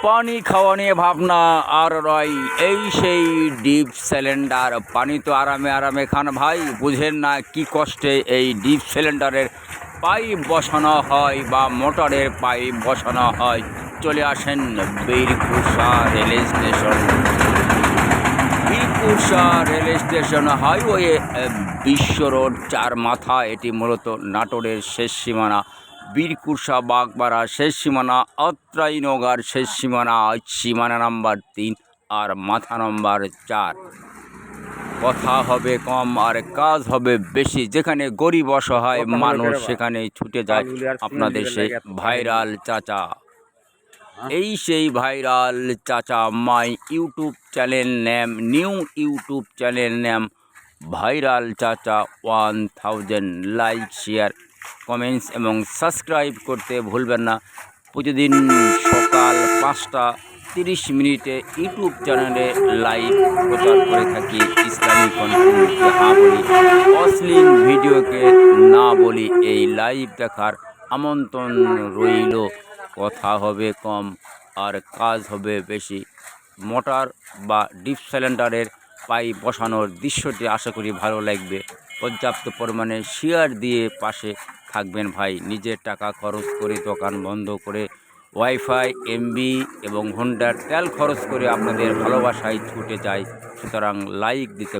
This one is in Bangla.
পানি খাওয়া নিয়ে ভাবনা আর রয় এই সেই ডিপ সিলিন্ডার। পানি তো আরামে আরামে খান ভাই, বুঝেন না কি কষ্টে এই ডিপ সিলিন্ডারের পাইপ বসানো হয় বা মোটরের পাইপ বসানো হয়। চলে আসেন Birkusha rail station. Birkusha rail station highway বিশ্ব রোড 4 মাথা। এটি মূলত নাটোরের শেষ সীমানা, বীরকুশা বাগবাড়া শেষ সীমানা, অত্রাই নগর শেষ সীমানা, সীমানা নাম্বার 3 আর মাথা নাম্বার 4। কথা হবে কম আর কাজ হবে বেশি। যেখানে গরিব অসহায় মানুষ সেখানে ছুটে যায় আপনাদের সেই ভাইরাল চাচা। এই সেই ভাইরাল চাচা। My YouTube channel name, new YouTube channel name viral চাচা 1000। লাইক, শেয়ার, কমেন্টস এবং সাবস্ক্রাইব করতে ভুলবেন না। প্রতিদিন সকাল 5টা 30 ইউটিউব চ্যানেলে লাইভ প্রচার করে থাকি ইসলামিক কন্টেন্টকে হ্যাঁ বলি, অশ্লীল ভিডিওকে না বলি। এই লাইভ দেখার আমন্ত্রণ রইল। কথা হবে কম আর কাজ হবে বেশি। মোটর বা ডিপ সিলিন্ডারের পাইপ বসানোর দৃশ্যটি আশা করি ভালো লাগবে। পর্যাপ্ত পরিমাণে শেয়ার দিয়ে পাশে থাকবেন ভাই। নিজের টাকা খরচ করে, দোকান বন্ধ করে, ওয়াইফাই, এমবি এবং হোন্ডার তেল খরচ করে আপনাদের ভালোবাসায় ছুটে যায়। সুতরাং লাইক দিতে